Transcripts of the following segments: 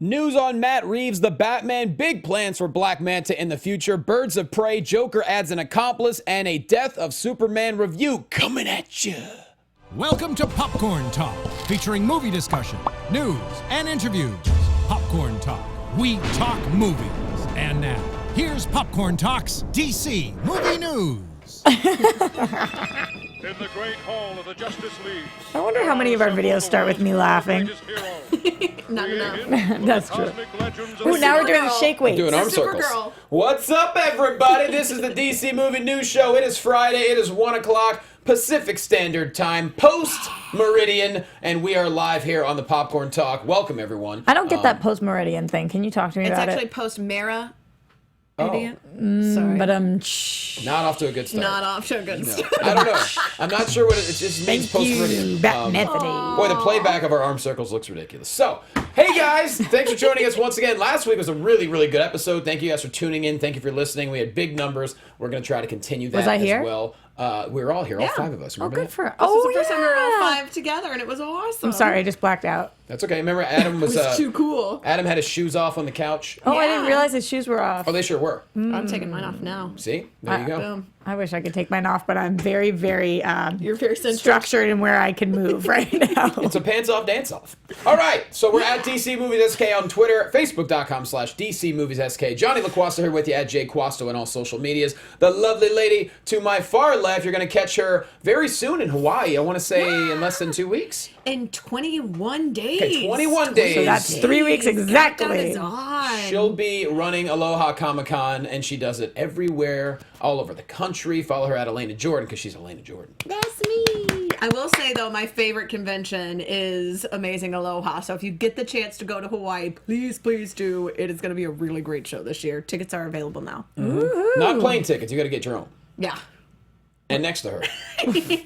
News on Matt Reeves, the Batman, big plans for Black Manta in the future, Birds of Prey, Joker adds an accomplice, and a Death of Superman review coming at you. Welcome to Popcorn Talk, featuring movie discussion, news, and interviews. Popcorn Talk, we talk movies. And now, here's Popcorn Talk's DC Movie News. In the great hall of the Justice League. I wonder how many of our videos start with me laughing. Not enough. That's true. Ooh, now we're doing the shake weights. Doing arm circles. What's up, everybody? This is the DC Movie News Show. It is Friday. It is 1 o'clock Pacific Standard Time, post-Meridian, and we are live here on the Popcorn Talk. Welcome, everyone. I don't get that post-Meridian thing. Can you talk to me about it? It's actually post-Mera. Oh. Sorry. But Not off to a good start. Not off to a good start. I don't know. I'm not sure what it just means post-Meridian. Batmethody. Boy, the playback of our arm circles looks ridiculous. So, hey guys, thanks for joining us once again. Last week was a really, really good episode. Thank you guys for tuning in. Thank you for listening. We had big numbers. We're going to try to continue that I here? as well. We were all here, all five of us. Oh, Remember good that? for us. This was the first time we were all five together, and it was awesome. I'm sorry, I just blacked out. That's okay. Remember, Adam was It was too cool. Adam had his shoes off on the couch. Oh, I Yeah. didn't realize his shoes were off. Oh, they sure were. I'm taking mine off now. See? There you go. Boom. I wish I could take mine off, but I'm very, very You're very centric. structured in where I can move right now. It's a pants off, dance off. All right, so we're at DC Movies SK on Twitter, Facebook.com/DC Movies SK. Johnny LaQuasta here with you at Jay Quasto on all social medias. The lovely lady to my far left, you're going to catch her very soon in Hawaii. I want to say in less than 2 weeks. In 21 days. Okay, 21 days. So that's 3 weeks Countdown exactly. is on. She'll be running Aloha Comic Con, and she does it everywhere, all over the country. Follow her at Elena Jordan, because she's Elena Jordan. That's me. I will say, though, my favorite convention is Amazing Aloha. So if you get the chance to go to Hawaii, please, please do. It is going to be a really great show this year. Tickets are available now. Not plane tickets. You got to get your own. Yeah. And next to her,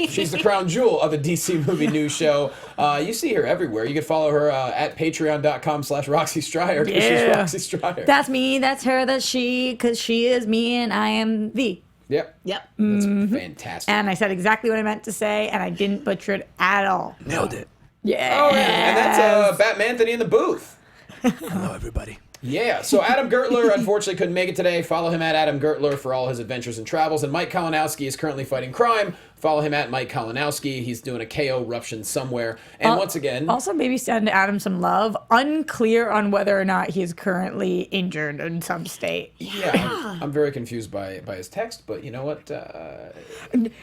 she's the crown jewel of the DC Movie News Show. You see her everywhere. You can follow her at patreon.com/Roxy Stryer, because she's Roxy Stryer. That's me, that's her, that's she, because she is me and I am thee. Yep. Yep. That's fantastic. And I said exactly what I meant to say, and I didn't butcher it at all. Nailed it. Yeah. Oh, yeah. And that's Batman Anthony in the booth. Hello, everybody. Yeah, so Adam Gertler unfortunately couldn't make it today. Follow him at Adam Gertler for all his adventures and travels. And Mike Kalinowski is currently fighting crime. Follow him at Mike Kalinowski. He's doing a KO eruption somewhere. And once again... Also, maybe send Adam some love. Unclear on whether or not he is currently injured in some state. Yeah, I'm very confused by his text, but you know what?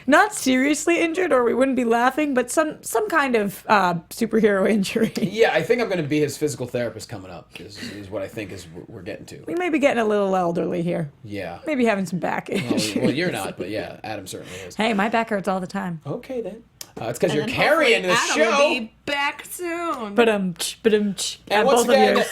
Not seriously injured, or we wouldn't be laughing, but some kind of superhero injury. Yeah, I think I'm going to be his physical therapist coming up, is what I think is we're getting to. We may be getting a little elderly here. Yeah. Maybe having some back issues. Well, you're not, but yeah, Adam certainly is. Hey, my back hurts all the time. Okay, then. It's because And you're then carrying the hopefully Adam show. will be back soon. But And once again,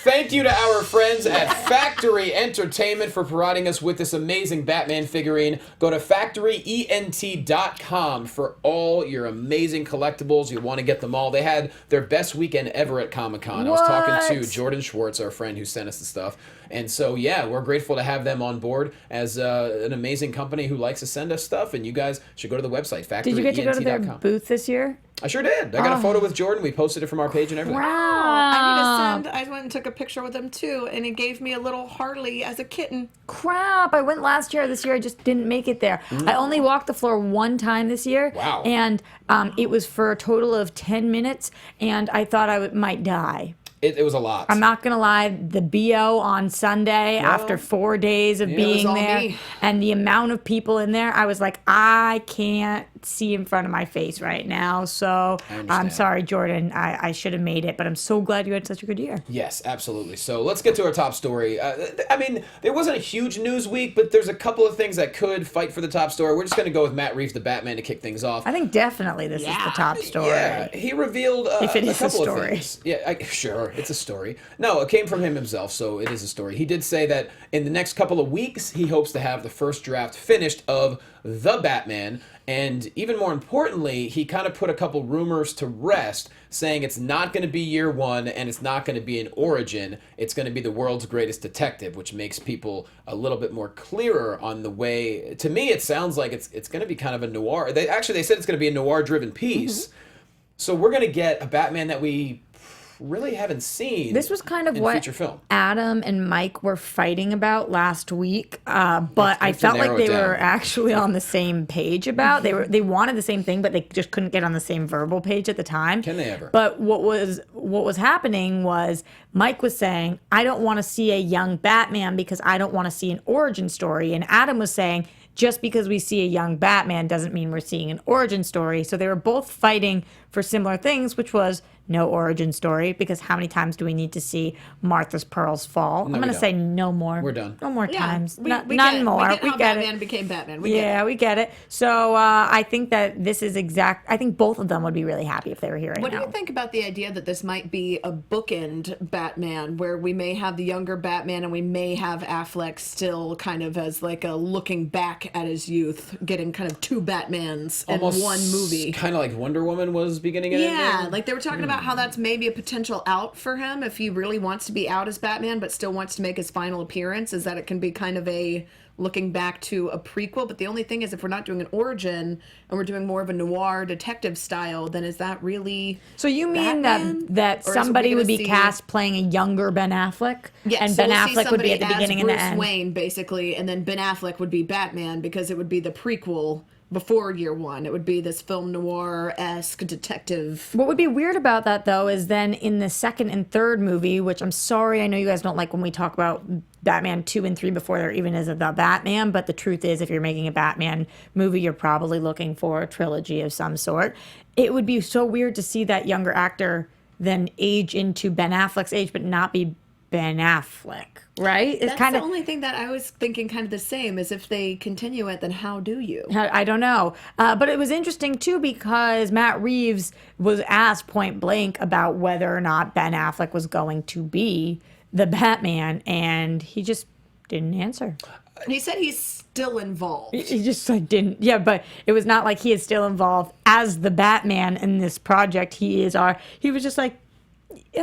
thank you to our friends at Factory Entertainment for providing us with this amazing Batman figurine. Go to factoryent.com for all your amazing collectibles. You want to get them all. They had their best weekend ever at Comic-Con. I was talking to Jordan Schwartz, our friend who sent us the stuff. And so, yeah, we're grateful to have them on board as an amazing company who likes to send us stuff. And you guys should go to the website, factoryent.com. Did you get to go to their booth this year? I sure did. I got a photo with Jordan. We posted it from our page and everything. I went and took a picture with him too, and he gave me a little Harley as a kitten. Crap, I went last year. This year I just didn't make it there. I only walked the floor one time this year. Wow. And it was for a total of 10 minutes, and I thought I might die. It was a lot. I'm not going to lie, the BO on Sunday after 4 days of being all there me. and the amount of people in there, I was like, I can't see in front of my face right now. So I'm sorry, Jordan. I should have made it, but I'm so glad you had such a good year. Yes, absolutely. So let's get to our top story. I mean, there wasn't a huge news week, but there's a couple of things that could fight for the top story. We're just going to go with Matt Reeves, the Batman, to kick things off. I think definitely this is the top story. Yeah, he revealed If it is a couple of story. things. Yeah, sure, it's a story. No, it came from him himself, so it is a story. He did say that in the next couple of weeks, he hopes to have the first draft finished of The Batman, and even more importantly, he kind of put a couple rumors to rest, saying it's not going to be year one, and it's not going to be an origin. It's going to be the world's greatest detective, which makes people a little bit more clearer on the way. To me, it sounds like it's going to be kind of a noir. They said it's going to be a noir-driven piece. So we're going to get a Batman that we really haven't seen. This was kind of in what feature film. Adam and Mike were fighting about last week, but I have to felt like narrow it they were down. actually on the same page about. They wanted the same thing, but they just couldn't get on the same verbal page at the time. Can they ever? But what was happening was Mike was saying, I don't want to see a young Batman because I don't want to see an origin story, and Adam was saying, just because we see a young Batman doesn't mean we're seeing an origin story. So they were both fighting for similar things, which was no origin story, because how many times do we need to see Martha's pearls fall? I'm going to say no more. We're done. No more times. we None get it. more. We get how get Batman it. became Batman. We get it. So I think that this is I think both of them would be really happy if they were here right What now. do you think about the idea that this might be a bookend Batman, where we may have the younger Batman and we may have Affleck still kind of as like a looking back at his youth, getting kind of two Batmans in one movie? Kind of like Wonder Woman was beginning and Yeah, ending. like they were talking about how that's maybe a potential out for him if he really wants to be out as Batman but still wants to make his final appearance, is that it can be kind of a looking back to a prequel. But the only thing is, if we're not doing an origin and we're doing more of a noir detective style, then is that really So you mean Batman? that Or is we somebody would gonna be see- cast playing a younger Ben Affleck? Yes, and so Ben we'll see Affleck would be at the somebody beginning as and the Bruce end. Wayne, basically, and then Ben Affleck would be Batman because it would be the prequel before year one. It would be this film noir-esque detective. What would be weird about that, though, is then in the second and third movie, which I'm sorry, I know you guys don't like when we talk about Batman 2 and 3 before there even is a The Batman, but the truth is, if you're making a Batman movie, you're probably looking for a trilogy of some sort. It would be so weird to see that younger actor then age into Ben Affleck's age, but not be Ben Affleck, right? It's That's kind the of only thing that I was thinking kind of the same, is if they continue it, then how do you? I don't know. But it was interesting, too, because Matt Reeves was asked point blank about whether or not Ben Affleck was going to be the Batman, and he just didn't answer. He said he's still involved. He just like didn't. Yeah, but it was not like he is still involved as the Batman in this project. He was just like, He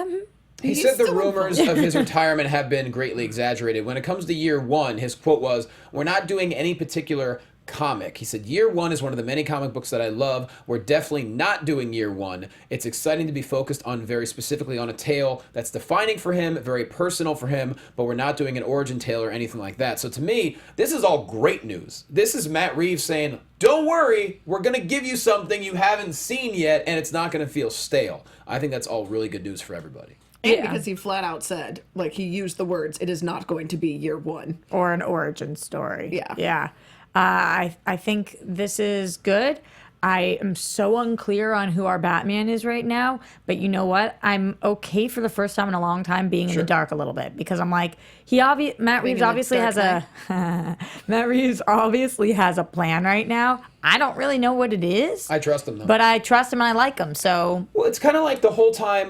He's said the still rumors of his retirement have been greatly exaggerated. When it comes to year one, his quote was, "We're not doing any particular comic." He said, "Year one is one of the many comic books that I love. We're definitely not doing year one. It's exciting to be focused on very specifically on a tale that's defining for him, very personal for him, but we're not doing an origin tale or anything like that." So to me, this is all great news. This is Matt Reeves saying, don't worry, we're going to give you something you haven't seen yet, and it's not going to feel stale. I think that's all really good news for everybody. And Yeah. because he flat out said, like, he used the words, it is not going to be year one. or an origin story. Yeah. Yeah. I think this is good. I am so unclear on who our Batman is right now, but you know what? I'm okay for the first time in a long time being in the dark a little bit, because I'm like, Matt Reeves in the obviously dark has Matt Reeves obviously has a plan right now. I don't really know what it is. I trust him, though. But I trust him and I like him. So Well, it's kind of like the whole time,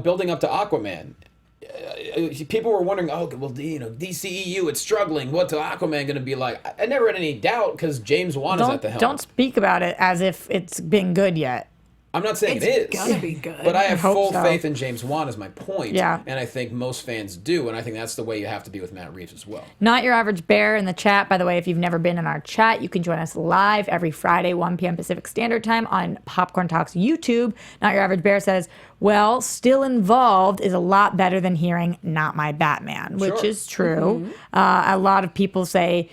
building up to Aquaman. People were wondering, DCEU, it's struggling. What's Aquaman going to be like? I never had any doubt because James Wan is at the helm. don't speak about it as if it's been good yet. I'm not saying it It's is. gonna be good. But I have hope full so. faith in James Wan is my point. Yeah. And I think most fans do. And I think that's the way you have to be with Matt Reeves as well. Not Your Average Bear in the chat. By the way, if you've never been in our chat, you can join us live every Friday, 1 p.m. Pacific Standard Time on Popcorn Talks YouTube. Not Your Average Bear says, well, still involved is a lot better than hearing not my Batman, which Sure. is true. A lot of people say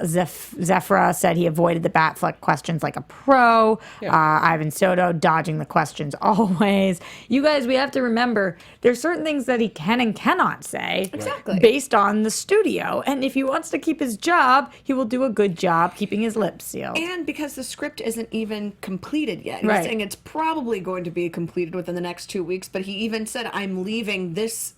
Zephra said he avoided the Batfleck questions like a pro. Ivan Soto dodging the questions always. You guys, we have to remember there's certain things that he can and cannot say Exactly. based on the studio. And if he wants to keep his job, he will do a good job keeping his lips sealed. And because the script isn't even completed yet. He's Right. saying it's probably going to be completed within the next 2 weeks, but he even said, I'm leaving this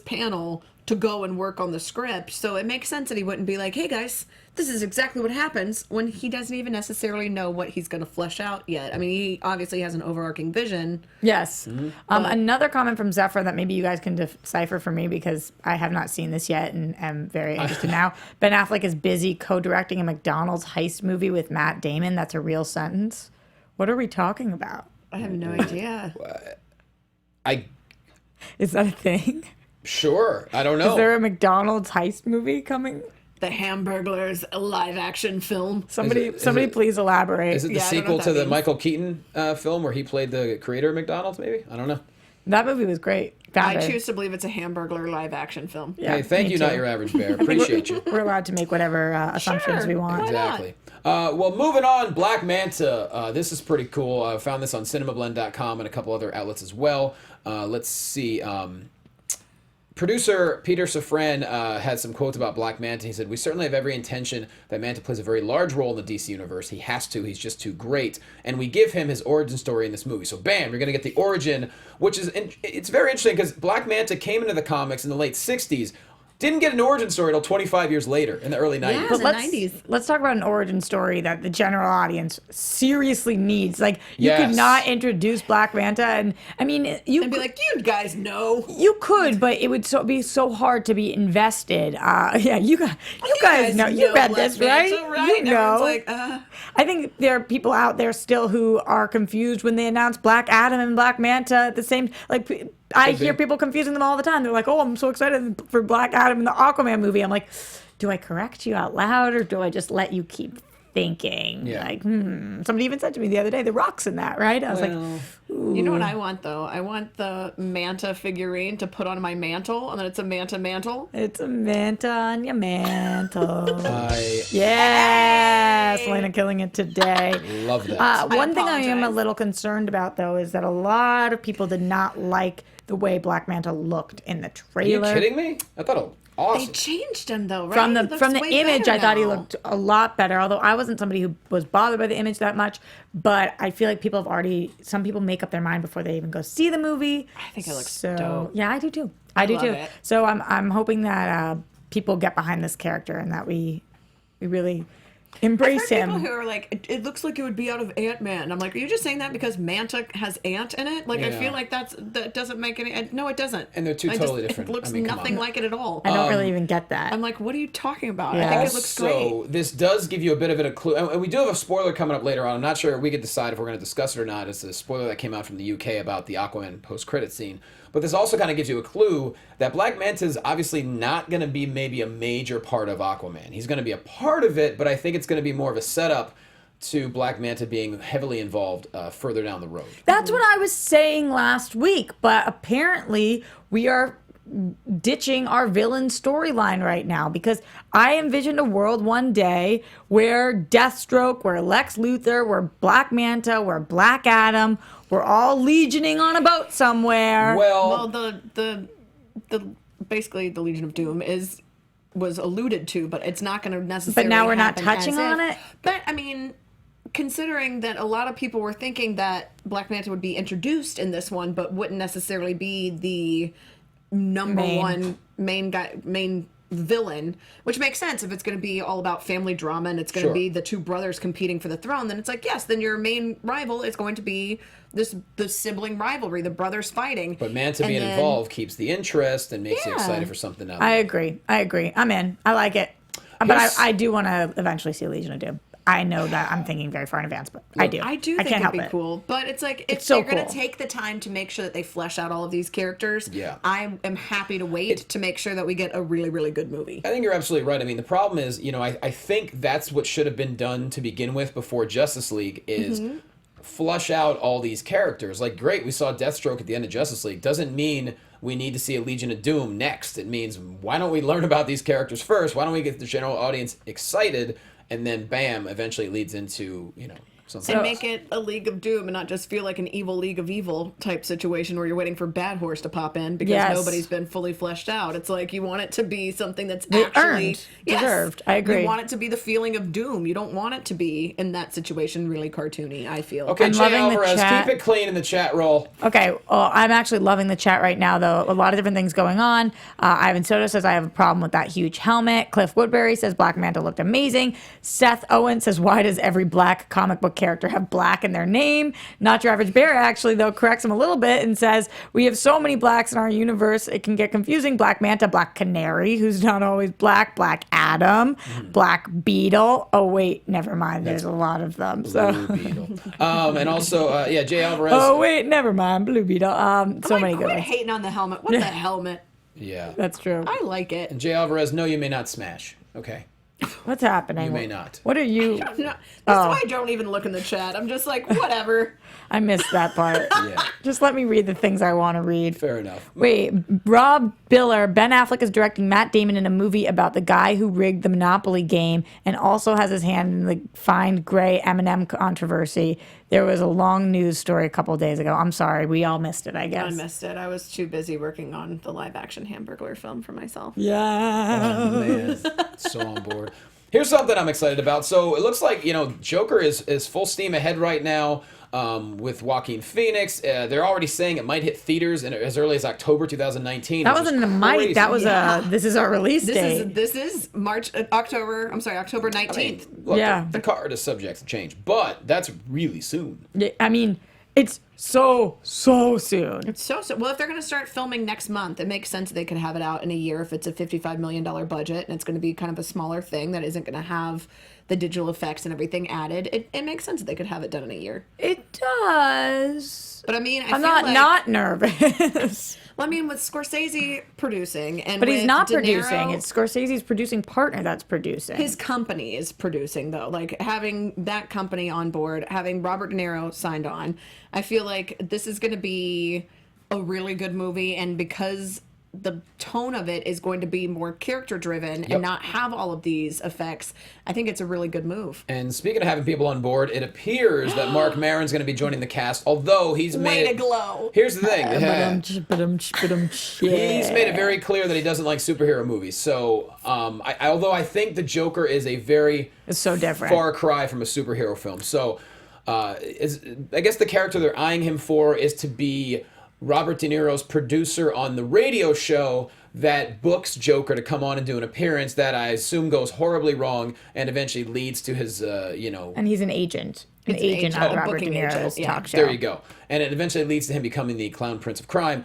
panel to go and work on the script. So it makes sense that he wouldn't be like, hey guys, this is exactly what happens, when he doesn't even necessarily know what he's going to flesh out yet. I mean, he obviously has an overarching vision. Yes. Another comment from Zephyr that maybe you guys can decipher for me, because I have not seen this yet and am very interested now. Ben Affleck is busy co-directing a McDonald's heist movie with Matt Damon. That's a real sentence. What are we talking about? I have no idea. Is that a thing? Sure. I don't know. Is there a McDonald's heist movie coming? The Hamburglers, a live action film. Somebody Is it- please elaborate. Is it the Yeah, I don't know sequel what to that the means. Michael Keaton film where he played the creator of McDonald's, maybe? I don't know. That movie was great. I Found it. choose to believe it's a Hamburglar live action film. Yeah, Hey, thank me you, too. Not Your Average Bear. Appreciate you. We're allowed to make whatever assumptions Sure. we want. Why not? Exactly. Well, moving on, Black Manta. This is pretty cool. I found this on cinemablend.com and a couple other outlets as well. Let's see. Producer Peter Safran had some quotes about Black Manta. He said, "We certainly have every intention that Manta plays a very large role in the DC universe. He has to. He's just too great. And we give him his origin story in this movie." So bam, you're going to get the origin, which is, it's very interesting because Black Manta came into the comics in the late 60s. Didn't get an origin story until 25 years later in the early 90s. Yeah. But the let's 90s. let's talk about an origin story that the general audience seriously needs. Like you Yes. could not introduce Black Manta, and I mean you And be like, you guys know. you could, but it would be so hard to be invested. Yeah, you guys know. You read Black this, right? Manta, right? You And know. everyone's like, I think there are people out there still who are confused when they announce Black Adam and Black Manta at the same. Like I hear people confusing them all the time. They're like, "Oh, I'm so excited for Black Adam in the Aquaman movie." I'm like, do I correct you out loud or do I just let you keep thinking? Yeah. Like, Somebody even said to me the other day, "The Rock's in that, right?" I was like, you know what I want though? I want the Manta figurine to put on my mantle, and then it's a Manta mantle. "It's a Manta on your mantle." I Yeah, Selena killing it today. love that. One thing I am a apologize. little concerned about, though, is that a lot of people did not like the way Black Manta looked in the Are you trailer. kidding me? I thought it was They awesome. changed him though, right? From He the looks from the way image, better I thought he now. looked a lot better. Although I wasn't somebody who was bothered by the image that much, but I feel like people have already. Some people make up their mind before they even go see the movie. I think it looks so. dope. Yeah, I do too. I do love too. it. So I'm hoping that people get behind this character and that we really embrace I've heard people him. who are like, it looks like it would be out of Ant-Man. I'm like, are you just saying that because Manta has ant in it? Like, I Yeah. feel like that doesn't make any. No, it doesn't. And they're two totally different. It looks I mean, come nothing on. like it at all. I don't really even get that. I'm like, what are you talking about? Yeah. I think it looks great. So this does give you a bit of a clue, and we do have a spoiler coming up later on. I'm not sure we could decide if we're going to discuss it or not. It's a spoiler that came out from the UK about the Aquaman post-credit scene. But this also kind of gives you a clue that Black Manta is obviously not going to be maybe a major part of Aquaman. He's going to be a part of it, but I think it's going to be more of a setup to Black Manta being heavily involved further down the road. That's what I was saying last week, but apparently we are ditching our villain storyline right now because I envisioned a world one day where Deathstroke, where Lex Luthor, where Black Manta, where Black Adam, we're all legioning on a boat somewhere. Well, the basically the Legion of Doom was alluded to, but it's not going to necessarily. But now we're not happen touching as on if. it? But I mean, considering that a lot of people were thinking that Black Manta would be introduced in this one, but wouldn't necessarily be the number one main villain, which makes sense if it's going to be all about family drama and it's going to Sure. be the two brothers competing for the throne. Then it's like, yes, then your main rival is going to be the sibling rivalry, the brothers fighting. But Manta And being then- involved keeps the interest and makes you Yeah. excited for something else. I agree. I'm in. I like it. But Here's- I do want to eventually see Legion of Doom. I know that I'm thinking very far in advance, but I do. I do I think can't it'd help be it. cool, but it's like if It's so they're going cool. to take the time to make sure that they flesh out all of these characters, Yeah. I am happy to wait to make sure that we get a really, really good movie. I think you're absolutely right. I mean, the problem is, I think that's what should have been done to begin with before Justice League is flush out all these characters. Like, great, we saw Deathstroke at the end of Justice League. Doesn't mean we need to see a Legion of Doom next. It means, why don't we learn about these characters first? Why don't we get the general audience excited? And then, bam, eventually it leads into, something And else. make it a League of Doom and not just feel like an evil League of Evil type situation where you're waiting for Bad Horse to pop in because Yes. nobody's been fully fleshed out. It's like you want it to be something that's They actually earned, deserved. I agree. You want it to be the feeling of Doom. You don't want it to be in that situation really cartoony, I feel. Okay, I'm Jay loving the Alvarez, chat. keep it clean in the chat roll. Okay, well, I'm actually loving the chat right now, though. A lot of different things going on. Ivan Soto says, I have a problem with that huge helmet. Cliff Woodbury says, Black Manta looked amazing. Seth Owen says, why does every black comic book character have black in their name? Not Your Average Bear, actually, though, corrects him a little bit and says, we have so many blacks in our universe, it can get confusing. Black Manta, Black Canary, who's not always black, Black Adam, Black Beetle. Oh, wait, never mind. There's a lot of them. So. Blue Beetle. And also, Jay Alvarez. Oh, wait, never mind. Blue Beetle. So I'm like, many good quit ones. hating on the helmet. What the helmet? Yeah. That's true. I like it. And Jay Alvarez, no, you may not smash. Okay. What's happening? You may not. What are you? No, this is why I don't even look in the chat. I'm just like, whatever. I missed that part. Yeah, Just let me read the things I want to read. fair enough. Wait, Rob Biller, Ben Affleck is directing Matt Damon in a movie about the guy who rigged the Monopoly game and also has his hand in the Find Gray M&M controversy. There was a long news story a couple of days ago. I'm sorry, we all missed it, I guess. I missed it. I was too busy working on the live-action Hamburglar film for myself. Yeah. Oh, man, so on board. Here's something I'm excited about. So it looks like, Joker is full steam ahead right now with Joaquin Phoenix. They're already saying it might hit theaters as early as October 2019. That wasn't a might. That was this is our release date. This is October 19th. Look, Yeah. the card is subject to change, but that's really soon. I mean, it's so soon. So well, if they're going to start filming next month, it makes sense they could have it out in a year if it's a $55 million budget and it's going to be kind of a smaller thing that isn't going to have the digital effects and everything added. It makes sense that they could have it done in a year. It does. But I mean, I'm not nervous. Well, I mean, with Scorsese producing and But he's with not De Niro, producing. It's Scorsese's producing partner that's producing. his company is producing, though. Like, having that company on board, having Robert De Niro signed on, I feel like this is going to be a really good movie. And because the tone of it is going to be more character driven and not have all of these effects, I think it's a really good move. And speaking of having people on board, it appears that Mark Maron's going to be joining the cast, although he's made Way to glow. Here's the thing. Yeah. He's made it very clear that he doesn't like superhero movies. So, although I think the Joker is a very It's so different. far cry from a superhero film. So, I guess the character they're eyeing him for is to be Robert De Niro's producer on the radio show that books Joker to come on and do an appearance that I assume goes horribly wrong and eventually leads to his, And he's an agent. An He's an agent agent, on a Robert De booking Niro's agent, yeah. talk show. There you go. And it eventually leads to him becoming the Clown Prince of Crime.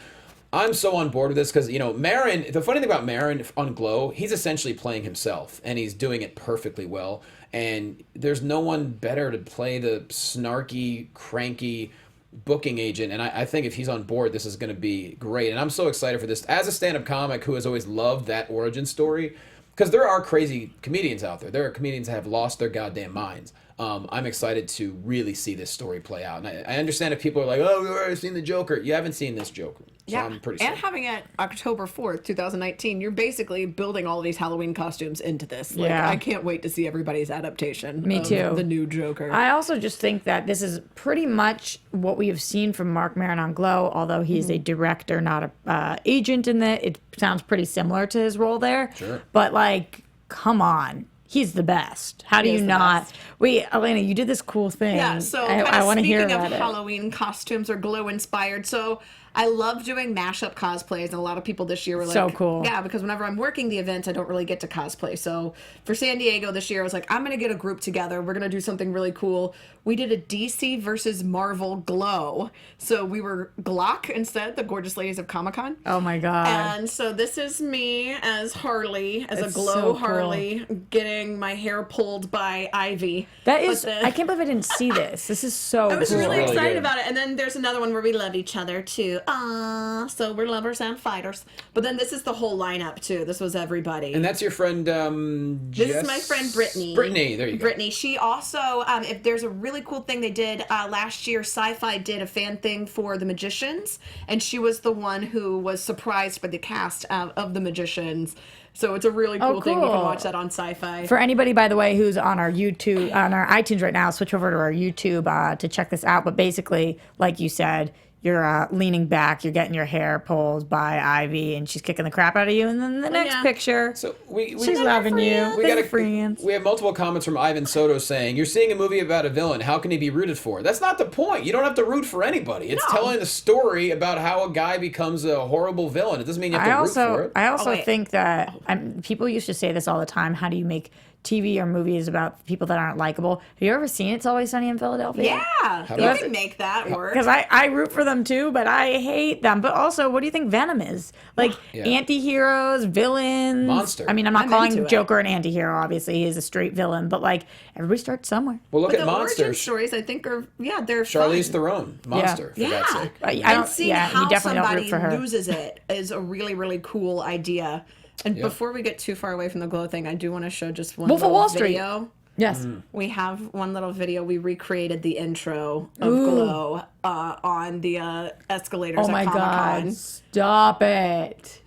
I'm so on board with this because, Maron, the funny thing about Maron on Glow, he's essentially playing himself and he's doing it perfectly well. And there's no one better to play the snarky, cranky booking agent. And I think if he's on board, this is going to be great. And I'm so excited for this. As a stand-up comic who has always loved that origin story, because there are crazy comedians out there. There are comedians that have lost their goddamn minds. I'm excited to really see this story play out. And I understand if people are like, oh, we've already seen the Joker. You haven't seen this Joker. So Yeah, I'm pretty and excited. having it October 4th, 2019, you're basically building all of these Halloween costumes into this. Like, Yeah. I can't wait to see everybody's adaptation Me of too. the new Joker. I also just think that this is pretty much what we have seen from Mark Maron on Glow, although he's a director, not a agent in that. It sounds pretty similar to his role there. Sure. But, like, come on. He's the best. How do He you is the not? best. Wait, Elena, you did this cool thing. Yeah, so I want to hear speaking about of it. Halloween costumes or glow inspired, so I love doing mashup cosplays, and a lot of people this year were like, So cool. Yeah, because whenever I'm working the event, I don't really get to cosplay. So for San Diego this year, I was like, I'm going to get a group together. We're going to do something really cool. We did a DC versus Marvel glow. So we were Glock instead, the Gorgeous Ladies of Comic-Con. Oh my God. And so this is me as Harley, as It's a glow so cool. Harley, getting my hair pulled by Ivy. That But is, the- I can't believe I didn't see this. This is so I was cool. really Really excited good. about it. And then there's another one where we love each other too. So we're lovers and fighters. But then this is the whole lineup too. This was everybody. And that's your friend, This is my friend Brittany. Brittany, there you go. Brittany. She also, if there's a really cool thing they did last year, Sci-Fi did a fan thing for The Magicians, and she was the one who was surprised by the cast of The Magicians. So it's a really cool thing. You can cool. watch that on Sci-Fi. For anybody, by the way, who's on our YouTube, on our iTunes right now, switch over to our YouTube to check this out. But basically, like you said, you're leaning back, you're getting your hair pulled by Ivy, and she's kicking the crap out of you. And then the next yeah. picture, So we she's loving you. we They're got friends. We have multiple comments from Ivan Soto saying, "You're seeing a movie about a villain. How can he be rooted for?" That's not the point. You don't have to root for anybody. It's telling the story about how a guy becomes a horrible villain. It doesn't mean you have to root for it. I also wait. think that people used to say this all the time. How do you make TV or movies about people that aren't likable? Have you ever seen It's Always Sunny in Philadelphia? Yeah, you about- can make that work. Because I root for them too, but I hate them. But also, what do you think Venom is? Like Yeah. anti-heroes, villains. Monster. I mean, I'm not I'm calling into it. Joker an anti-hero. Obviously, he is a straight villain. But like, everybody starts somewhere. Well, look But at the origin Monsters. stories, I think, are they're Charlize fun. Theron, Monster, for Yeah, God's sake. I and don't- seeing yeah, you how definitely don't somebody root for her. loses it is a really, really cool idea. And before we get too far away from the glow thing, I do want to show just one Wolf of little Wall Street. video. Yes. We have one little video. We recreated the intro of Glow on the escalators Oh at my Comic-Con. God. Stop it.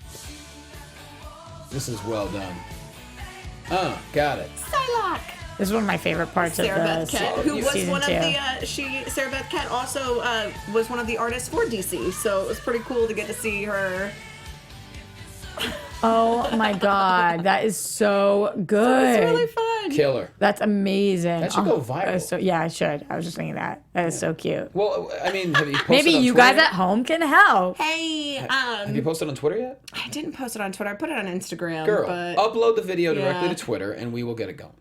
This is well done. Got it. Psylocke. This is one of my favorite parts Sarah of Beth the Kent, who was season one 2. of the Sarah Beth Kent also was one of the artists for DC, so it was pretty cool to get to see her. Oh my God. That is so good. It's really fun. Killer. That's amazing. That should go that is viral. yeah, I should. I was just thinking that. That is so cute. Well, I mean, have you posted Maybe on you Twitter guys yet? at home can help. Hey, Have you posted on Twitter yet? I didn't post it on Twitter. I put it on Instagram. Girl, but upload the video directly Yeah. to Twitter, and we will get it going.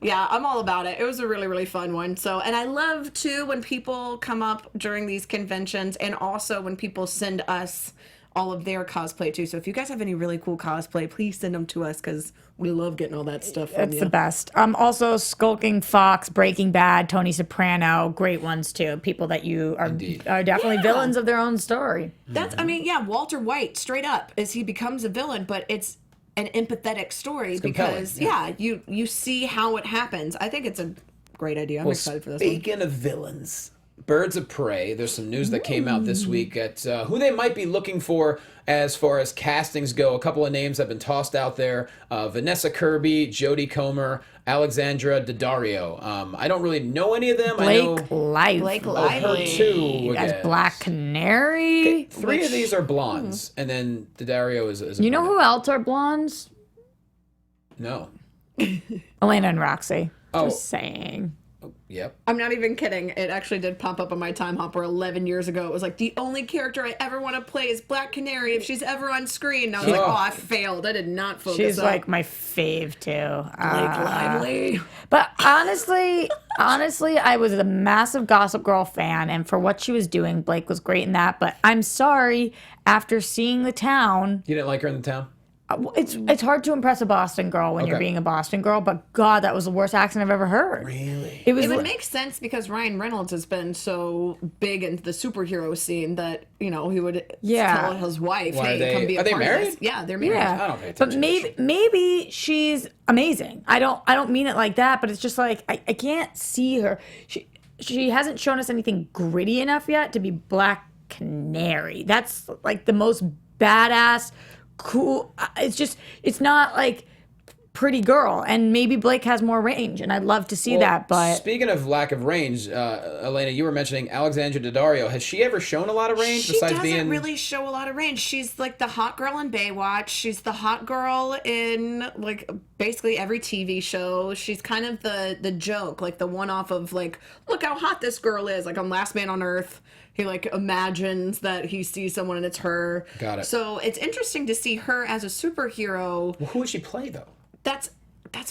yeah, I'm all about it. It was a really, really fun one. So, and I love too when people come up during these conventions, and also when people send us all of their cosplay too. So if you guys have any really cool cosplay, please send them to us because we love getting all that stuff from It's you. the best. Also, Skulking Fox, Breaking Bad, Tony Soprano, great ones too. People that you are Indeed. definitely villains of their own story. That's, I mean, yeah, Walter White, straight up, as he becomes a villain, but it's an empathetic story compelling, because, yeah. you see how it happens. I think it's a great idea. I'm excited for this one. Speaking of villains, Birds of Prey, there's some news that came out this week at who they might be looking for as far as castings go. A couple of names have been tossed out there. Vanessa Kirby, Jodie Comer, Alexandra Daddario. I don't really know any of them. I know Blake Lively. Blake her Lively. too. As yes. Black Canary. Three of these are blondes, and then Daddario is a You know brunette. who else are blondes? No. Elena and Roxy. Oh. Just saying. Yep. I'm not even kidding. It actually did pop up on my time hopper 11 years ago. It was like, the only character I ever want to play is Black Canary if she's ever on screen. And I was like, Oh. oh, I failed. I did not focus She's up. like my fave too. Blake Lively. But honestly, I was a massive Gossip Girl fan, and for what she was doing, Blake was great in that. But I'm sorry, after seeing The Town, You didn't like her in the town? it's hard to impress a Boston girl when you're Okay. being a Boston girl. But God, that was the worst accent I've ever heard. Really? It was It would make sense because Ryan Reynolds has been so big into the superhero scene that, he would tell his wife, Why, hey, come be a are they part of married? this. Yeah, they're married. Yeah, I don't pay but attention to maybe she's amazing. I don't mean it like that, but it's just like I can't see her. She hasn't shown us anything gritty enough yet to be Black Canary. That's like the most badass, cool. It's not like pretty girl, and maybe Blake has more range, and I'd love to see that. But speaking of lack of range, Elena, you were mentioning Alexandra Daddario. Has she ever shown a lot of range She besides doesn't being? really show a lot of range. She's like the hot girl in Baywatch. She's the hot girl in like basically every TV show. She's kind of the joke, like the one off of like, look how hot this girl is. Like on Last Man on Earth, he like imagines that he sees someone and it's her. Got it. So it's interesting to see her as a superhero. Well, who would she play though? That's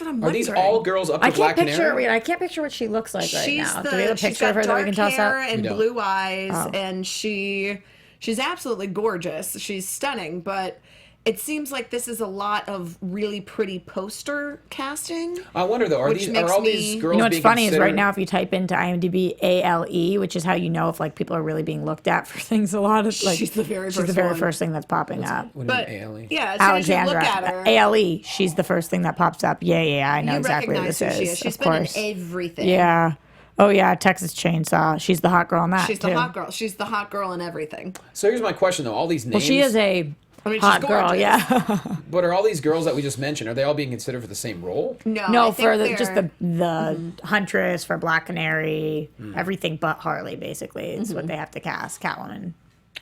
what I'm Are wondering. these all girls up to I Black can't picture. Canary? Wait, I can't picture what she looks like right She's now. Do we have a she's picture of got her that we dark can toss hair up? and We don't. blue eyes, Oh. and she's absolutely gorgeous. She's stunning, but it seems like this is a lot of really pretty poster casting. I wonder though, are Which all makes these me- girls You know what's being funny is right considered- now if you type into IMDb ALE, which is how you know if like people are really being looked at for things. A lot of like She's the very she's the first very one. first thing that's popping up. What do But you mean, ALE? yeah, as soon as you Alexandra look at her, ALE, she's the first thing that pops up. Yeah, I know you exactly what recognize this who she is. is. She's of been course. in everything. Yeah. Oh yeah, Texas Chainsaw. She's the hot girl in that She's too. the hot girl. She's the hot girl in everything. So here's my question though: all these names. Well, she is a mean, she's hot girl. gorgeous. Yeah. But are all these girls that we just mentioned? Are they all being considered for the same role? No, No, I think for just they're- the Huntress, for Black Canary, everything but Harley. Basically, is what they have to cast. Catwoman,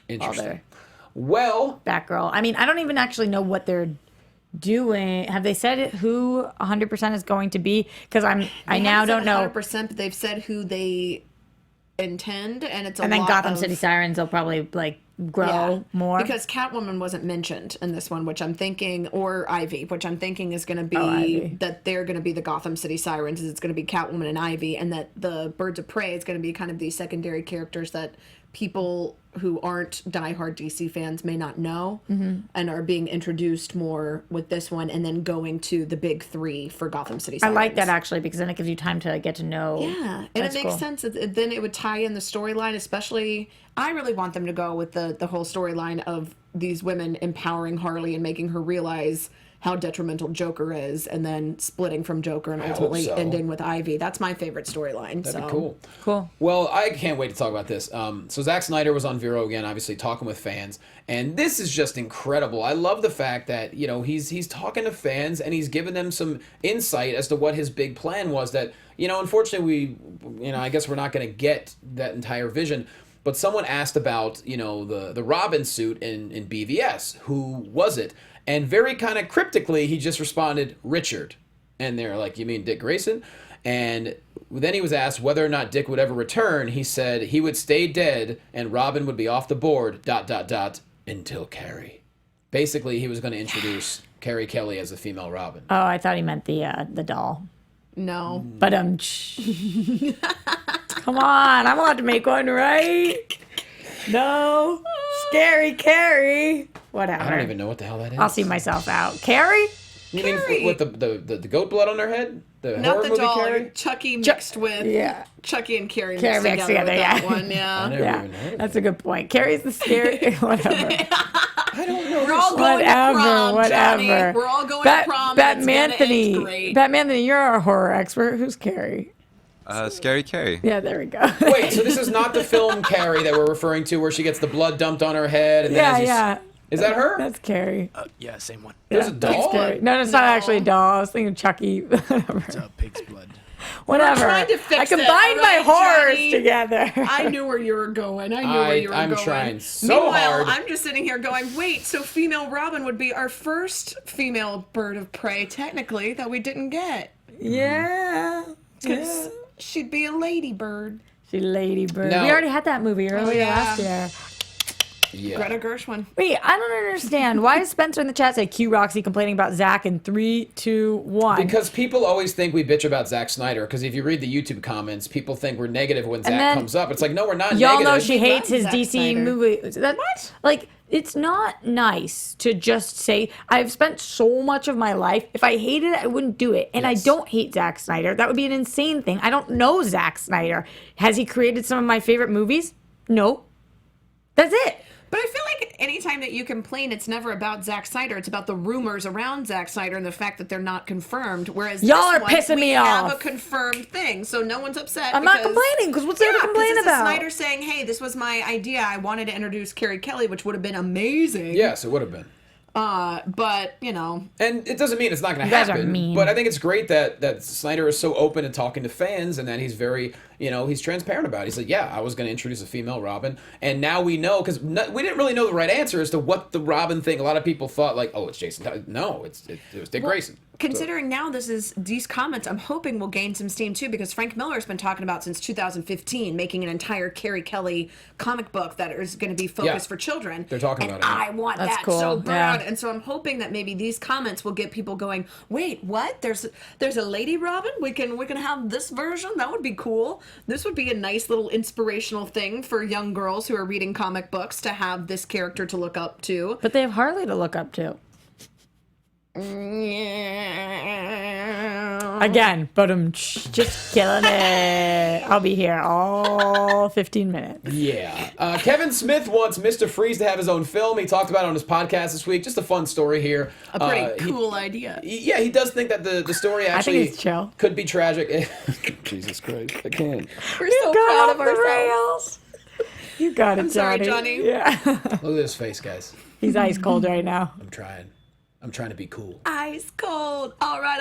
Interesting. there. Well, Batgirl. I mean, I don't even actually know what they're doing. Have they said who 100% is going to be? Because I now don't know. 100%, but they've said who they intend, and it's a And then lot Gotham of- City Sirens will probably like grow more. because Catwoman wasn't mentioned in this one, which I'm thinking, or Ivy, which I'm thinking is going to be Ivy. that they're going to be the Gotham City Sirens. Is it's going to be Catwoman and Ivy, and that the Birds of Prey is going to be kind of these secondary characters that people who aren't diehard DC fans may not know and are being introduced more with this one and then going to the big three for Gotham City Sirens. I like that actually because then it gives you time to get to know. Yeah, and it makes sense. Then it would tie in the storyline, especially. I really want them to go with the whole storyline of these women empowering Harley and making her realize how detrimental Joker is, and then splitting from Joker and ultimately ending with Ivy. That's my favorite storyline. That'd be cool. Cool. Well, I can't wait to talk about this. So Zack Snyder was on Vero again, obviously talking with fans, and this is just incredible. I love the fact that he's talking to fans and he's giving them some insight as to what his big plan was. That unfortunately I guess we're not going to get that entire vision. But someone asked about the Robin suit in BVS. Who was it? And very kind of cryptically, he just responded, Richard. And they're like, you mean Dick Grayson? And then he was asked whether or not Dick would ever return. He said he would stay dead and Robin would be off the board, ... until Carrie. Basically, he was going to introduce Carrie Kelly as the female Robin. Oh, I thought he meant the doll. No. But come on, I'm allowed to make one, right? No. Scary Carrie. Whatever. I don't even know what the hell that is. I'll see myself out. Carrie? You mean with the goat blood on her head? The Not horror the movie doll. Carrie? Chucky mixed with Chucky and Carrie Carrie mixed together with that one. I Yeah. never Yeah, even heard of that's that. a good point. Carrie's the scary. Whatever. I don't know. We're all going to prom, Whatever. Johnny. We're all going to prom. And it's gonna end great. Batman, you're our horror expert. Who's Carrie? Scary Carrie. Yeah, there we go. Wait, so this is not the film Carrie that we're referring to where she gets the blood dumped on her head? And then Yeah. Is that her? That's Carrie. Yeah, same one. There's a That's doll? Carrie. No, it's not actually a doll. I was thinking Chucky. Whatever. It's pig's blood. Whatever. trying to fix I it, combined all my right, horrors Johnny. together. I knew where you were going. I'm trying so Meanwhile, hard. I'm just sitting here going, wait, so female Robin would be our first female bird of prey, technically, that we didn't get. Yeah. Because she'd be a ladybird. She Ladybird. No. We already had that movie earlier last year. Yeah. Greta Gershwin. Wait, I don't understand. Why is Spencer in the chat say Q Roxy complaining about Zach in 3, 2, 1? Because people always think we bitch about Zack Snyder. Because if you read the YouTube comments, people think we're negative when Zack then comes up. It's like, no, we're not y'all negative. know she hates his Zack DC Snyder. movie. What? Like, it's not nice to just say, I've spent so much of my life. If I hated it, I wouldn't do it. And Yes. I don't hate Zack Snyder. That would be an insane thing. I don't know Zack Snyder. Has he created some of my favorite movies? No. That's it. But I feel like anytime that you complain, it's never about Zack Snyder. It's about the rumors around Zack Snyder and the fact that they're not confirmed. Whereas Y'all this are one, pissing we me have off. a confirmed thing, so no one's upset. I'm not complaining, because what's there to complain it's about? Snyder saying, "Hey, this was my idea. I wanted to introduce Carrie Kelly, which would have been amazing." Yes, it would have been. But And it doesn't mean it's not going You to guys are happen. mean. But I think it's great that Snyder is so open and talking to fans, and that he's very, he's transparent about it. He's like, yeah, I was going to introduce a female Robin, and now we know, because we didn't really know the right answer as to what the Robin thing. A lot of people thought like, oh, it's Jason Todd. No, it was Dick Grayson. considering now these comments, I'm hoping will gain some steam too, because Frank Miller's been talking about since 2015 making an entire Carrie Kelly comic book that is going to be focused for children. They're talking and about it. I want That's that cool, so bad, yeah. and so I'm hoping that maybe these comments will get people going. Wait, what? There's a Lady Robin. We can have this version. That would be cool. This would be a nice little inspirational thing for young girls who are reading comic books to have this character to look up to. But they have Harley to look up to. Again, but I'm just killing it. I'll be here all 15 minutes. Yeah. Kevin Smith wants Mr. Freeze to have his own film. He talked about it on his podcast this week. Just a fun story here. A pretty cool idea. Yeah, he does think that the story actually it's chill. could be tragic. Jesus Christ, I can't. We're so proud of ourselves. You got it, sorry, Johnny. Johnny. Yeah. Look at his face, guys. He's ice cold right now. I'm trying to be cool. Ice cold. All right.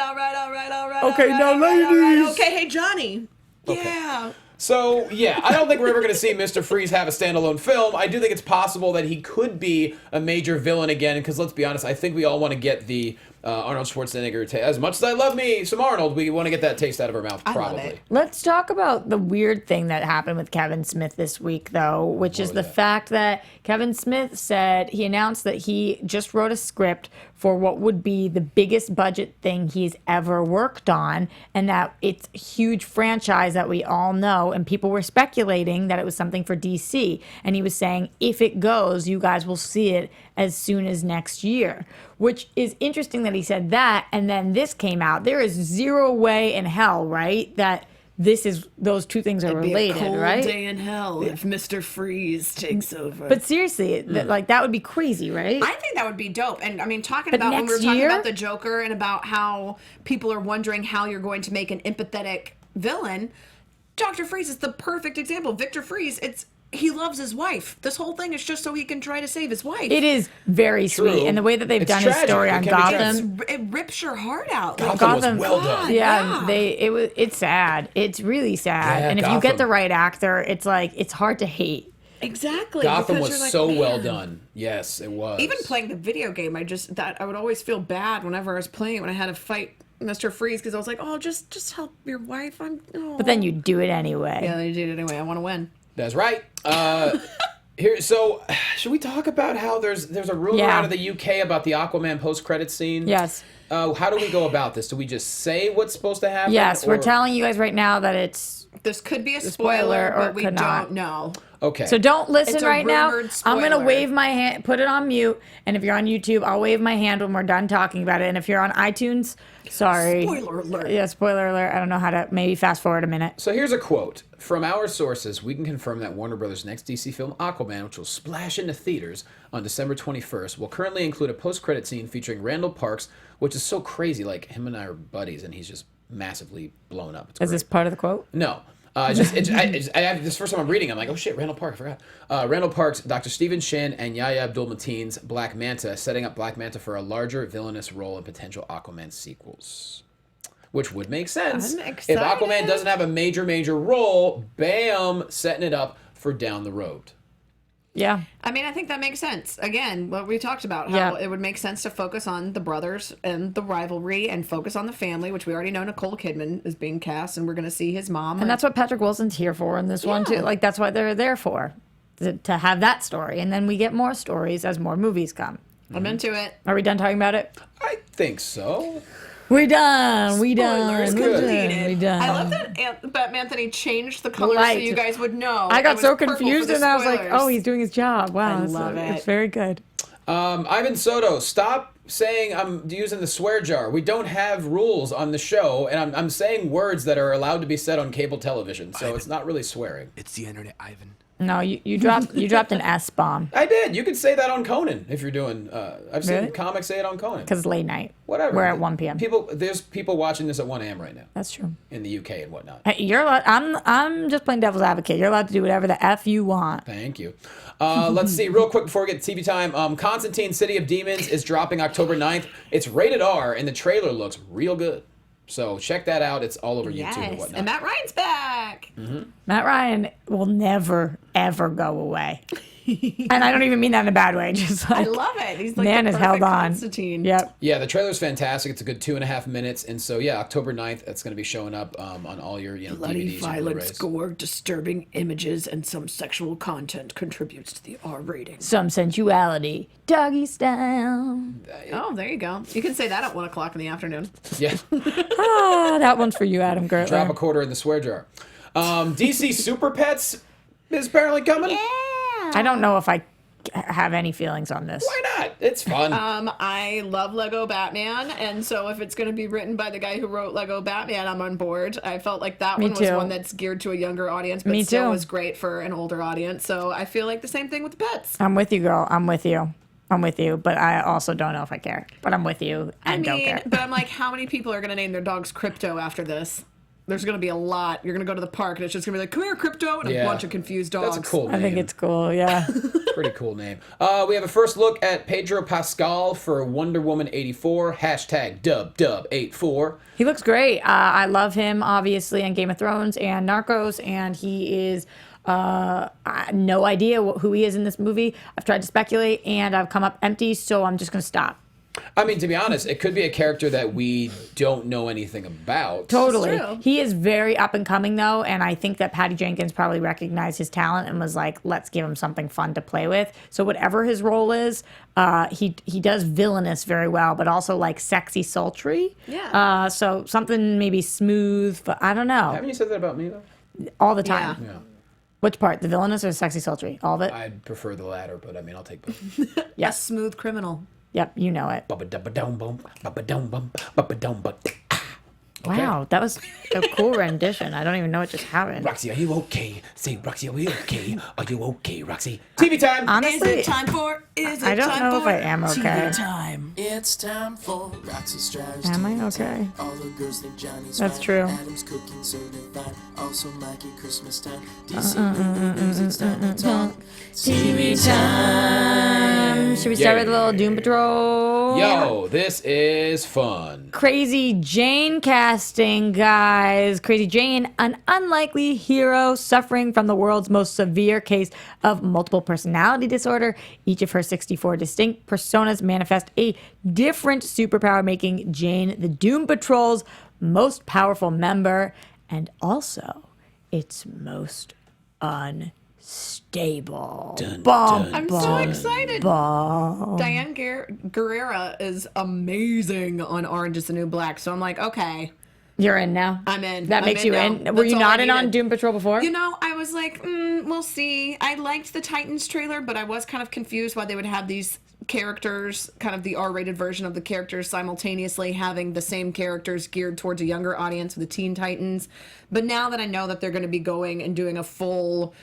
Okay, now, ladies. Okay, hey, Johnny. Yeah. So, yeah, I don't think we're ever going to see Mr. Freeze have a standalone film. I do think it's possible that he could be a major villain again, because let's be honest, I think we all want to get the Arnold Schwarzenegger. As much as I love me some Arnold, we want to get that taste out of our mouth. I love Probably. it. Let's talk about the weird thing that happened with Kevin Smith this week, though, which is the fact that Kevin Smith said he announced that he just wrote a script for what would be the biggest budget thing he's ever worked on, and that it's a huge franchise that we all know, and people were speculating that it was something for DC. And he was saying, if it goes, you guys will see it as soon as next year, which is interesting that he said that, and then this came out. There is zero way in hell, right, that those two things are related, It'd be a cold right? day in hell if Mr. Freeze takes over. But seriously, that would be crazy, right? I think that would be dope. And I mean, talking But about when we were next talking year? about the Joker and about how people are wondering how you're going to make an empathetic villain, Dr. Freeze is the perfect example. Victor Freeze, he loves his wife. This whole thing is just so he can try to save his wife. It is very sweet, and the way that they've It's done his tragic. story It on can be Gotham. It rips your heart out. Gotham was Gotham- well done. Yeah, it's sad. It's really sad. Yeah, and if you Gotham. get the right actor, it's like it's hard to hate. Exactly. Gotham because was you're like, so well man. done. Yes, it was. Even playing the video game, I would always feel bad whenever I was playing it when I had to fight Mr. Freeze because I was like, oh, just help your wife. But then you do it anyway. Yeah, they did it anyway. I want to win. That's right. Here, so should we talk about how there's a rumor out of the UK about the Aquaman post-credit scene? Yes. How do we go about this? Do we just say what's supposed to happen? Yes, we're or- telling you guys right now that it's This could be a spoiler, spoiler, or but we could don't not. know. Okay. So don't listen It's a right now. rumored I'm going to spoiler. wave my hand, put it on mute. And if you're on YouTube, I'll wave my hand when we're done talking about it. And if you're on iTunes, sorry. Spoiler alert. Yeah, spoiler alert. I don't know how to maybe fast forward a minute. So here's a quote. From our sources, we can confirm that Warner Brothers' next DC film, Aquaman, which will splash into theaters on December 21st, will currently include a post-credit scene featuring Randall Parks, which is so crazy. Like, him and I are buddies, and he's just massively blown up. It's Is great. this part of the quote? No. This first time I'm reading, I'm like, oh shit, Randall Park, I forgot. Randall Parks, Dr. Stephen Shin, and Yahya Abdul-Mateen's Black Manta, setting up Black Manta for a larger villainous role in potential Aquaman sequels. Which would make sense. I'm If excited. Aquaman doesn't have a major role, bam, setting it up for down the road. Yeah. I mean, I think that makes sense. Again, what we talked about, how Yeah. it would make sense to focus on the brothers and the rivalry and focus on the family, which we already know Nicole Kidman is being cast, and we're going to see his mom. And that's what Patrick Wilson's here for in this one, too. Yeah. Like, that's what they're there for, to have that story. And then we get more stories as more movies come. I'm into it. Are we done talking about it? I think so. We done. We Spoilers done. We completed. done. We done. I love that Anthony changed the colors so light. you guys would know. I It got was so purple for confused, the and I was like, spoilers. "Oh, he's doing his job." Wow, I love it. It's very good. Ivan Soto, stop saying I'm using the swear jar. We don't have rules on the show, and I'm saying words that are allowed to be said on cable television, so it's not really swearing. It's the internet, Ivan. No, you dropped an S bomb I did. You could say that on Conan if you're doing. I've seen Really? comics say it on Conan. because it's late night. Whatever. We're at 1 p.m. There's people watching this at 1 a.m. right now That's true. in the UK and whatnot. Hey, you're allowed, I'm just playing devil's advocate. You're allowed to do whatever the f you want. Thank you. Let's see, real quick before we get to TV time. Constantine City of Demons is dropping October 9th. It's rated R, and the trailer looks real good. So check that out. It's all over YouTube and Yes, whatnot. and Matt Ryan's back. Matt Ryan will never ever go away, and I don't even mean that in a bad way. Just I like love it. He's like man the is held perfect on. Constantine. Yep. Yeah, the trailer's fantastic. It's a good 2.5 minutes. And so, yeah, October 9th, it's going to be showing up on all your Bloody DVDs and violence, Blu-rays. gore, disturbing images, and some sexual content contributes to the R rating. Some sensuality, doggy style. Oh, there you go. You can say that at 1 o'clock in the afternoon. Yeah, Ah, that one's for you, Adam Gertler. drop a quarter in the swear jar. DC Super Pets is apparently coming. I don't know if I have any feelings on this. Why not? It's fun. I love Lego Batman, and so if it's going to be written by the guy who wrote Lego Batman, I'm on board. I felt like that Me one was too. one that's geared to a younger audience, but Me still too. was great for an older audience. So I feel like the same thing with the pets. I'm with you, girl. I'm with you. I'm with you, but I also don't know if I care. But I'm with you and don't care. But I'm like, how many people are going to name their dogs Crypto after this? There's going to be a lot. You're going to go to the park, and it's just going to be like, come here, Crypto, and Yeah. a bunch of confused dogs. That's a cool name. I think it's cool. Yeah. Pretty cool name. We have a first look at Pedro Pascal for Wonder Woman 84. Hashtag dub84. He looks great. I love him, obviously, on Game of Thrones and Narcos, and he is no idea who he is in this movie. I've tried to speculate, and I've come up empty, so I'm just going to stop. I mean, to be honest, it could be a character that we don't know anything about. Totally. true. He is very up and coming, though, and I think that Patty Jenkins probably recognized his talent and was like, let's give him something fun to play with. So whatever his role is, he does villainous very well, but also like sexy, sultry. Yeah. So something maybe smooth, but I don't know. Haven't you said that about me, though? All the time. Yeah. Yeah. Which part? The villainous or sexy, sultry? All of it? I'd prefer the latter, but I mean, I'll take both. A smooth criminal. Yep, you know it. Ba-ba-da-ba-dum-bum, ba-ba-dum-bum, ba-ba-dum-bum. Wow, that was a cool rendition. I don't even know what just happened. Roxy, are you okay? Say, Roxy, are you okay? Are you okay, Roxy? TV time! Honestly, Is I don't know if I am okay. Time. It's time for Roxy Strives. Am I TV okay? time. All the girls think Johnny's That's fine. true. Adam's cooking so divine. Also Mikey Christmas time. DC movie news, it's time to talk. TV time. Should we start with a little Doom Patrol? Yo, this is fun. Crazy Jane casting, guys. Crazy Jane, an unlikely hero suffering from the world's most severe case of multiple personality disorder. Each of her 64 distinct personas manifest a different superpower, making Jane the Doom Patrol's most powerful member and also its most unstable. I'm so excited. Diane Guerrera is amazing on Orange is the New Black. So I'm like, okay, You're in now? I'm in. That I'm makes in you now. in? Were That's you all not I in on needed. Doom Patrol before? You know, I was like, we'll see. I liked the Titans trailer, but I was kind of confused why they would have these characters, kind of the R-rated version of the characters, simultaneously having the same characters geared towards a younger audience with the Teen Titans. But now that I know that they're going to be going and doing a full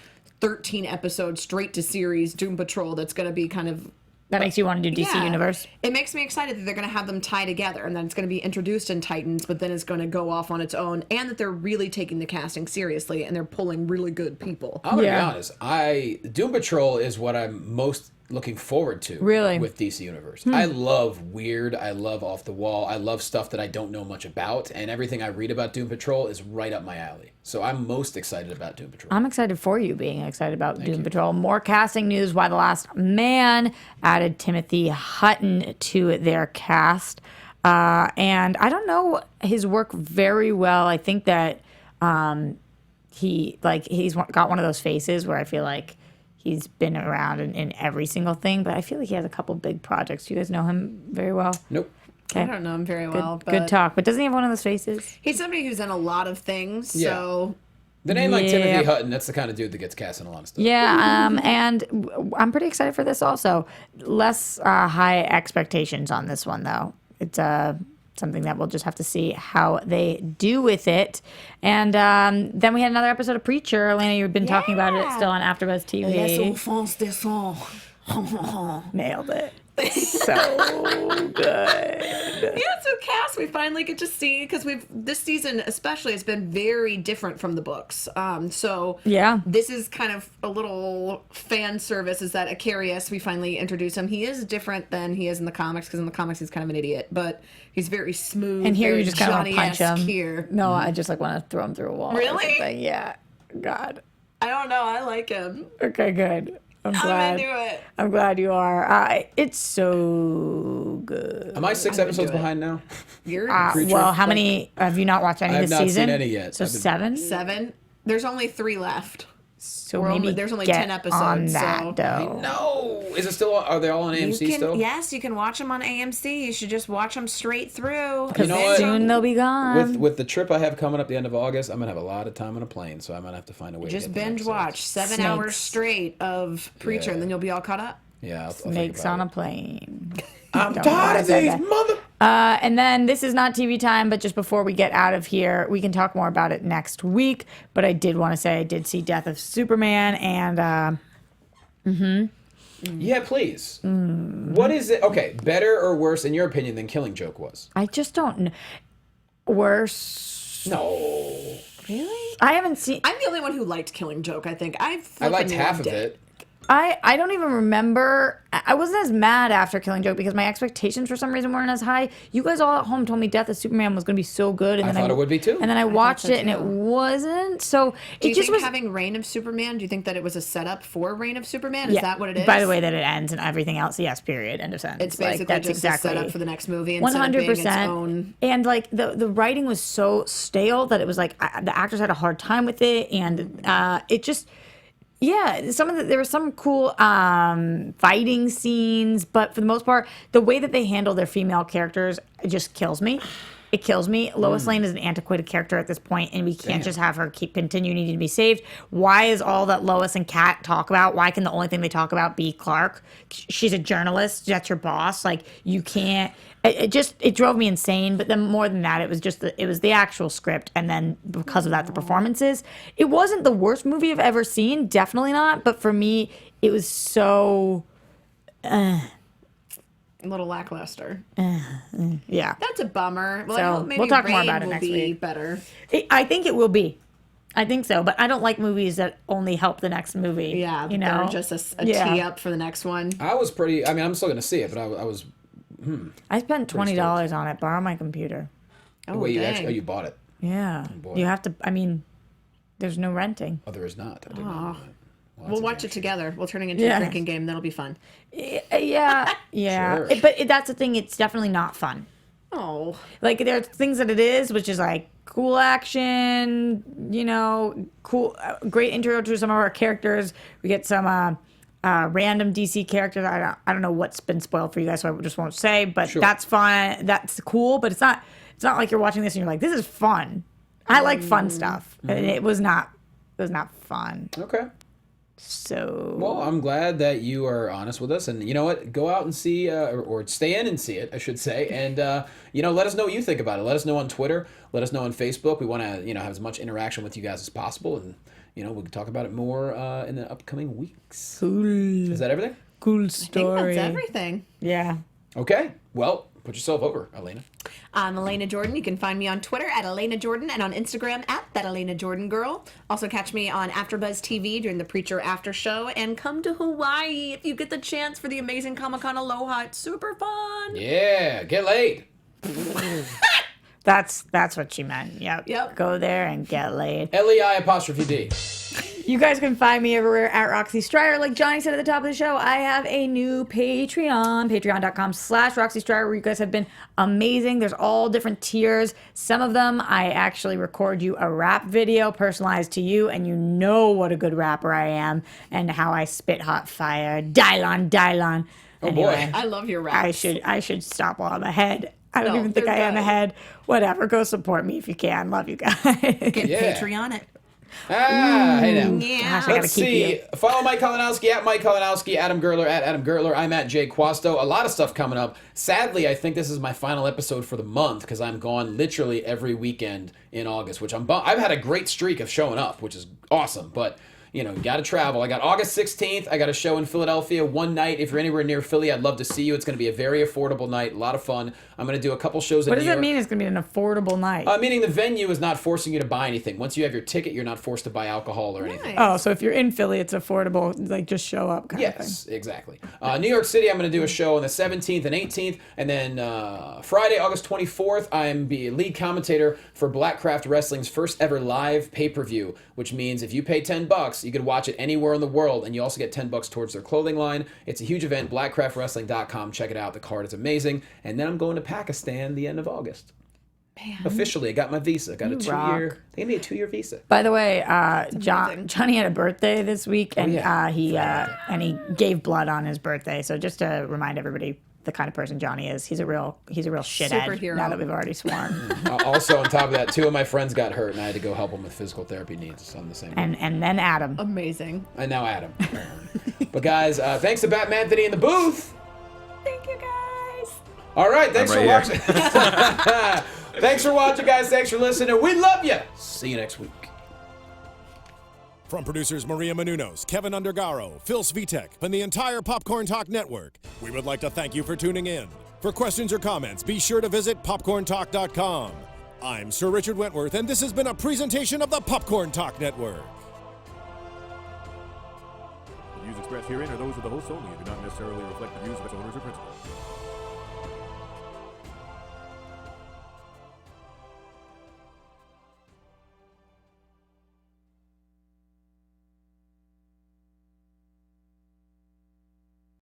13 episode straight to series Doom Patrol, that's going to be kind of That makes you want to do DC yeah. Universe? It makes me excited that they're going to have them tie together and then it's going to be introduced in Titans, but then it's going to go off on its own, and that they're really taking the casting seriously and they're pulling really good people. I'm gonna Yeah. be honest. Doom Patrol is what I'm most looking forward to. Really? With DC Universe. I love weird. I love off the wall. I love stuff that I don't know much about, and everything I read about Doom Patrol is right up my alley. So I'm most excited about Doom Patrol. I'm excited for you being excited about Doom Patrol. More casting news. Why the Last Man added Timothy Hutton to their cast. And I don't know his work very well. I think that he's got one of those faces where I feel like he's been around in every single thing, but I feel like he has a couple big projects. Do you guys know him very well? Nope. I don't know him very well, but Good talk. But doesn't he have one of those faces? he's somebody who's in a lot of things, Yeah. so The name like Yeah. Timothy Hutton, that's the kind of dude that gets cast in a lot of stuff. Yeah, and I'm pretty excited for this also. Less high expectations on this one, though. It's something that we'll just have to see how they do with it. And then we had another episode of Preacher. Elena, you've been talking about it still on AfterBuzz TV. Nailed it. So good. yeah, so Cass, we finally get to see, because this season especially has been very different from the books. So Yeah. this is kind of a little fan service. Is that Aquarius? We finally introduce him. He is different than he is in the comics, because in the comics he's kind of an idiot, but he's very smooth. And here very you just kind of want to punch him. Johnny-esque Here, No, I just like want to throw him through a wall. or Really? something. Yeah. God. I don't know. I like him. Okay, good. I'm glad. I'm into it. I'm glad you are. It's so good. Am I 6 episodes behind now? You're Well, how many have you not watched any I have this not season? seen any yet. So I've been- 7. 7. There's only 3 left. So We're maybe there's only get 10 episodes, on so- that though. No. Is it still? Are they all on AMC still? Yes, you can watch them on AMC. You should just watch them straight through. You know what? Soon they'll be gone. With the trip I have coming up the end of August, I'm gonna have a lot of time on a plane, so I'm gonna have to find a way. Just to get the binge episodes. watch 7 Snakes. hours straight of Preacher, and then you'll be all caught up. Yeah, I'll think Snakes about on a it. plane. I'm Don't tired of worry these about mother. And then this is not TV time, but just before we get out of here, we can talk more about it next week. But I did want to say I did see Death of Superman, and Yeah, please. What is it? Okay, better or worse in your opinion than Killing Joke was? I just don't know. Worse. No. Really? I haven't seen. I'm the only one who liked Killing Joke, I think. I I liked half of loved it. I don't even remember. I wasn't as mad after Killing Joke because my expectations for some reason weren't as high. You guys all at home told me Death of Superman was going to be so good, and I thought it would be too. And then I watched so it, and it too. wasn't. So Do it you just think was. having Reign of Superman, do you think that it was a setup for Reign of Superman? Is that what it is? By the way, that it ends and everything else, yes, period, end of sentence. It's basically that's just exactly a setup for the next movie instead of being its 100%. own. And like the writing was so stale that it was like the actors had a hard time with it, and it just. Yeah, there were some cool fighting scenes, but for the most part, the way that they handle their female characters just kills me. It kills me. Lois Lane is an antiquated character at this point, and we can't just have her continue needing to be saved. Why is all that Lois and Kat talk about? Why can the only thing they talk about be Clark? She's a journalist. That's your boss. Like, you can't. It drove me insane. But then more than that, it was just it was the actual script, and then because of that, the performances. It wasn't the worst movie I've ever seen. Definitely not. But for me, it was so. A little lackluster. Yeah. That's a bummer. Well, So, I hope maybe we'll talk more Reign about it will next be week. better. I think it will be. I think so, but I don't like movies that only help the next movie. Yeah, you know, they're just a tee up for the next one. I was pretty. I mean, I'm still gonna see it, but I was. I spent $20 on it. Borrow my computer. Oh, Wait, dang. you bought it? Yeah, boy. you have to. I mean, there's no renting. Oh, there is not. I didn't know that. Well, We'll that's a watch damn it together. We'll turn it into Yeah. a drinking game. That'll be fun. Yeah, yeah. Sure. But that's the thing. It's definitely not fun. Oh, Like there are things that it is, which is like cool action. You know, cool, great intro to some of our characters. We get some. Random DC characters. I don't know what's been spoiled for you guys, so I just won't say. But Sure. that's fun. That's cool. But it's not like you're watching this and you're like, this is fun. I like fun stuff, and it was not. It was not fun. Okay. So Well, I'm glad that you are honest with us, and you know what? Go out and see, or stay in and see it, I should say, and let us know what you think about it. Let us know on Twitter. Let us know on Facebook. We want to, have as much interaction with you guys as possible, and we can talk about it more in the upcoming weeks. cool. Is that everything? Cool I think story. that's everything. Yeah. Okay. Well, put yourself over, Elena. I'm Elena Jordan. You can find me on Twitter at Elena Jordan and on Instagram at That Elena Jordan Girl. Also catch me on AfterBuzz TV during the Preacher After Show, and come to Hawaii if you get the chance for the amazing Comic-Con Aloha. It's super fun. Yeah. Get laid. That's what she meant. Yep. Yep. Go there and get laid. LEI''D. You guys can find me everywhere at Roxy Strider. Like Johnny said at the top of the show, I have a new Patreon, patreon.com/Roxy Strider, where you guys have been amazing. There's all different tiers. Some of them, I actually record you a rap video personalized to you, and you know what a good rapper I am and how I spit hot fire. Dylon. Oh, Anyway, boy. I love your rap. I should stop while I'm ahead. I don't No, even think they're I am good. ahead. Whatever. Go support me if you can. Love you guys. Get Yeah. Patreon it. Hey now. Yeah. Gosh, I gotta Let's keep see. you. Follow Mike Kalinowski at Mike Kalinowski, Adam Gertler at Adam Gertler. I'm at Jay Quasto. A lot of stuff coming up. Sadly, I think this is my final episode for the month because I'm gone literally every weekend in August, which I've had a great streak of showing up, which is awesome. But you got to travel. I got August 16th. I got a show in Philadelphia one night. If you're anywhere near Philly, I'd love to see you. It's going to be a very affordable night, a lot of fun. I'm going to do a couple shows in What New does York. that mean? It's going to be an affordable night. Meaning the venue is not forcing you to buy anything. Once you have your ticket, you're not forced to buy alcohol or anything. Nice. Oh, so if you're in Philly, it's affordable. Like, just show up kind of thing. Yes, exactly. New York City, I'm going to do a show on the 17th and 18th. And then Friday, August 24th, I'm the lead commentator for Blackcraft Wrestling's first ever live pay-per-view, which means if you pay $10, you could watch it anywhere in the world, and you also get $10 towards their clothing line. It's a huge event, blackcraftwrestling.com. Check it out. The card is amazing. And then I'm going to Pakistan the end of August. Man. Officially, I got my visa. Got a You 2-year. rock. They gave me a 2-year visa. By the way, amazing. Johnny had a birthday this week, and yeah. he gave blood on his birthday. So just to remind everybody the kind of person Johnny is, he's a real shithead. Superhero. Now that we've already sworn, Also, on top of that, 2 of my friends got hurt, and I had to go help them with physical therapy needs on the same day. and then Adam. Amazing. And now Adam. But guys, thanks to Bat Anthony in the booth. Thank you guys. All right, thanks for right watching. Thanks for watching, guys. Thanks for listening. We love you. See you next week. From producers Maria Menounos, Kevin Undergaro, Phil Svitek, and the entire Popcorn Talk Network, we would like to thank you for tuning in. For questions or comments, be sure to visit popcorntalk.com. I'm Sir Richard Wentworth, and this has been a presentation of the Popcorn Talk Network. The views expressed herein are those of the hosts only and do not necessarily reflect the views of its owners or principals.